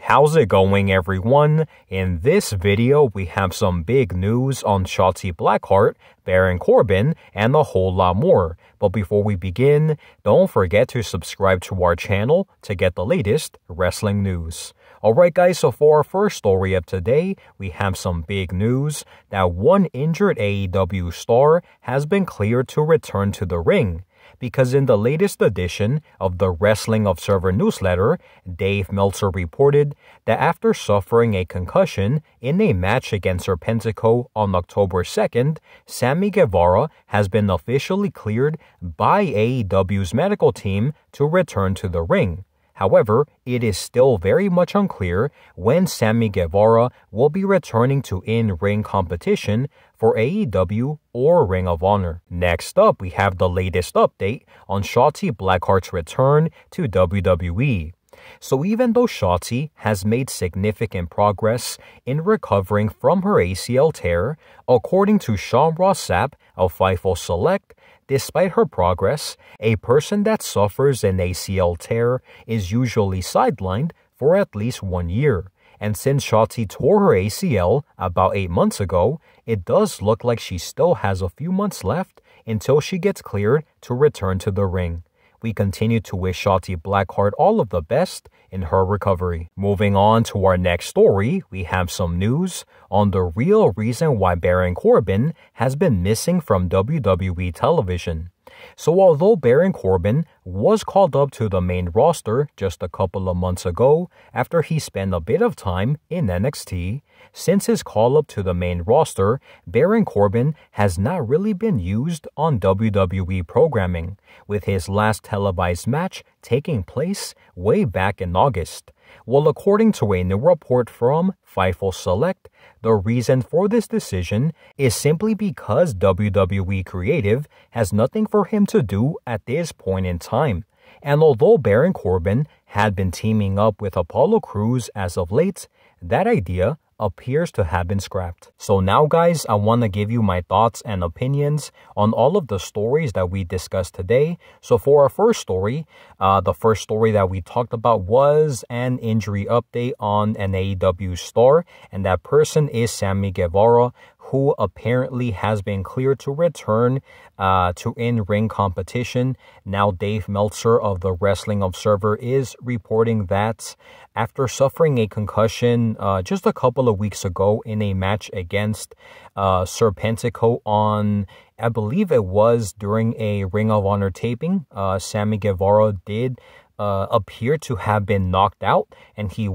How's it going, everyone? In this video, we have some big news on Shotzi Blackheart, Baron Corbin, and a whole lot more. But before we begin, don't forget to subscribe to our channel to get the latest wrestling news. Alright guys, so for our first story of today, we have some big news that one injured AEW star has been cleared to return to the ring. Because in the latest edition of the Wrestling Observer newsletter, Dave Meltzer reported that after suffering a concussion in a match against Serpentico on October 2nd, Sammy Guevara has been officially cleared by AEW's medical team to return to the ring. However, it is still very much unclear when Sammy Guevara will be returning to in-ring competition for AEW or Ring of Honor. Next up, we have the latest update on Shotzi Blackheart's return to WWE. So even though Shotzi has made significant progress in recovering from her ACL tear, according to Sean Ross Sapp of Fightful Select, despite her progress, a person that suffers an ACL tear is usually sidelined for at least 1 year. And since Shotzi tore her ACL about 8 months ago, it does look like she still has a few months left until she gets cleared to return to the ring. We continue to wish Shotzi Blackheart all of the best in her recovery. Moving on to our next story, we have some news on the real reason why Baron Corbin has been missing from WWE television. So although Baron Corbin was called up to the main roster just a couple of months ago after he spent a bit of time in NXT, since his call-up to the main roster, Baron Corbin has not really been used on WWE programming, with his last televised match taking place way back in August. Well, according to a new report from Fightful Select, the reason for this decision is simply because WWE Creative has nothing for him to do at this point in time. And although Baron Corbin had been teaming up with Apollo Crews as of late, that idea appears to have been scrapped. So now guys, I want to give you my thoughts and opinions on all of the stories that we discussed today. So for our first story, the first story that we talked about was an injury update on an AEW star, and that person is Sammy Guevara, who apparently has been cleared to return to in-ring competition. Now Dave Meltzer of the Wrestling Observer is reporting that after suffering a concussion just a couple of weeks ago in a match against Serpentico on, I believe it was during a Ring of Honor taping, Sammy Guevara did appear to have been knocked out, and he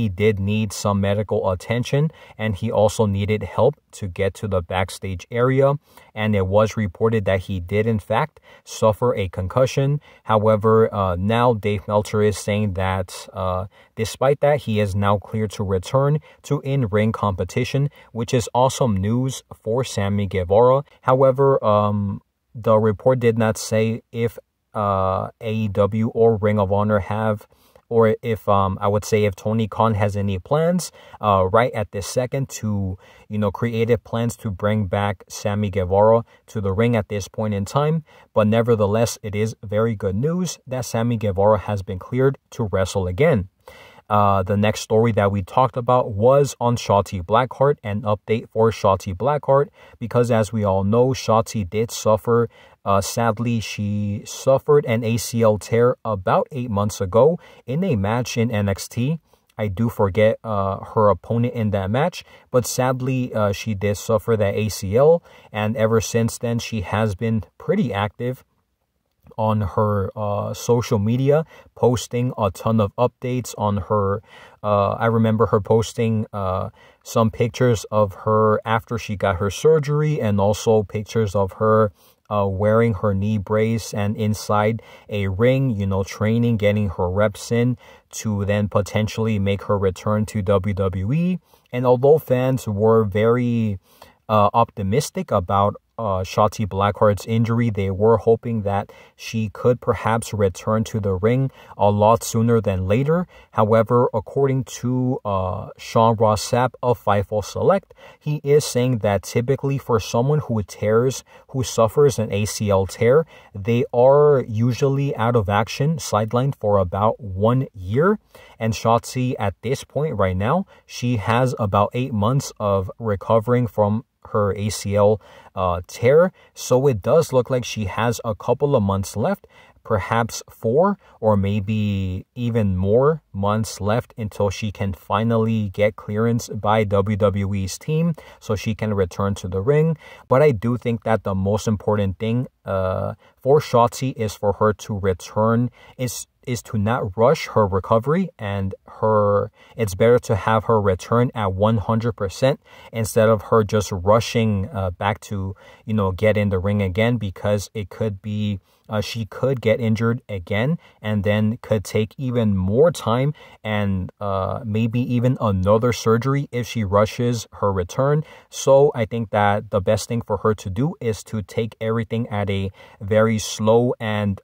did need some medical attention, and he also needed help to get to the backstage area, and it was reported that he did in fact suffer a concussion. However, now Dave Meltzer is saying that despite that, he is now cleared to return to in-ring competition, which is awesome news for Sammy Guevara. However, the report did not say if AEW or Ring of Honor have, or if I would say if Tony Khan has any plans right at this second to, creative plans to bring back Sammy Guevara to the ring at this point in time. But nevertheless, it is very good news that Sammy Guevara has been cleared to wrestle again. The next story that we talked about was on Shotzi Blackheart, an update for Shotzi Blackheart, because as we all know, Shotzi did suffer, sadly, she suffered an ACL tear about 8 months ago in a match in NXT. I do forget her opponent in that match, but sadly, she did suffer that ACL, and ever since then, she has been pretty active on her social media, posting a ton of updates on her. I remember her posting some pictures of her after she got her surgery, and also pictures of her wearing her knee brace and inside a ring, training, getting her reps in to then potentially make her return to WWE. And although fans were very optimistic about Shotzi Blackheart's injury, they were hoping that she could perhaps return to the ring a lot sooner than later. However, according to Sean Ross Sapp of Fightful Select, he is saying that typically for someone who suffers an ACL tear, they are usually out of action, sidelined for about 1 year. And Shotzi, at this point right now, she has about 8 months of recovering from her ACL tear. So it does look like she has a couple of months left, perhaps 4 or maybe even more months left until she can finally get clearance by WWE's team so she can return to the ring. But I do think that the most important thing for Shotzi is for her to return, is to not rush her recovery, and it's better to have her return at 100% instead of her just rushing back to, get in the ring again, because it could be she could get injured again and then could take even more time and maybe even another surgery if she rushes her return. So I think that the best thing for her to do is to take everything at a very slow and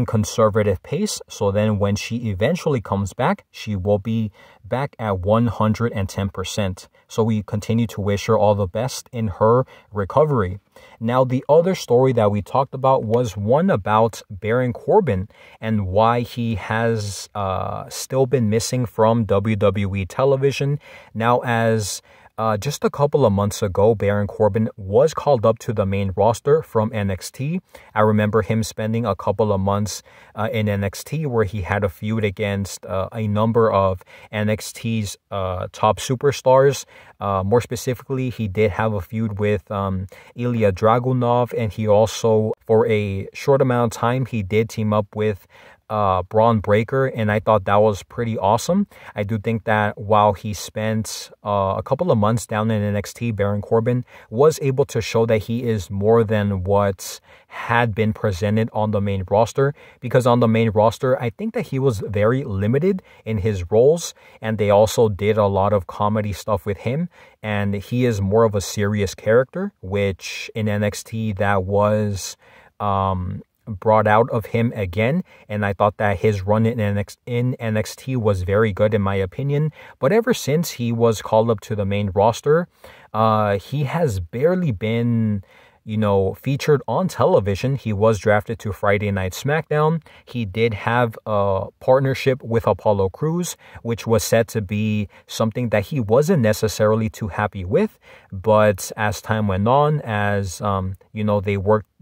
conservative pace. So then when she eventually comes back, she will be back at 110%. So we continue to wish her all the best in her recovery. Now, the other story that we talked about was one about Baron Corbin and why he has still been missing from WWE television. Now, as just a couple of months ago, Baron Corbin was called up to the main roster from NXT. I remember him spending a couple of months in NXT where he had a feud against a number of NXT's top superstars. More specifically, he did have a feud with Ilya Dragunov, and he also, for a short amount of time, he did team up with Braun Breaker, and I thought that was pretty awesome. I do think that while he spent a couple of months down in NXT, Baron Corbin was able to show that he is more than what had been presented on the main roster, because on the main roster, I think that he was very limited in his roles, and they also did a lot of comedy stuff with him, and he is more of a serious character, which in NXT that was brought out of him again, and I thought that his run in NXT was very good in my opinion. But ever since he was called up to the main roster, he has barely been featured on television. He was drafted to Friday Night SmackDown. He did have a partnership with Apollo Crews, which was said to be something that he wasn't necessarily too happy with. But as time went on, as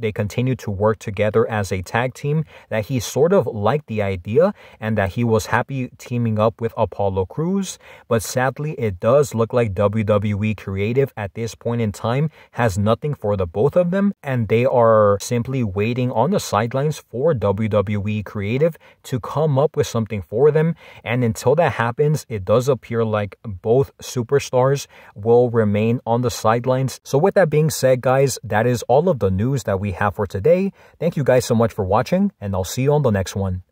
they continued to work together as a tag team, that he sort of liked the idea and that he was happy teaming up with Apollo Crews. But sadly, it does look like WWE Creative at this point in time has nothing for the both of them, and they are simply waiting on the sidelines for WWE Creative to come up with something for them. And until that happens, it does appear like both superstars will remain on the sidelines. So with that being said, guys, that is all of the news that we have for today. Thank you guys so much for watching, and I'll see you on the next one.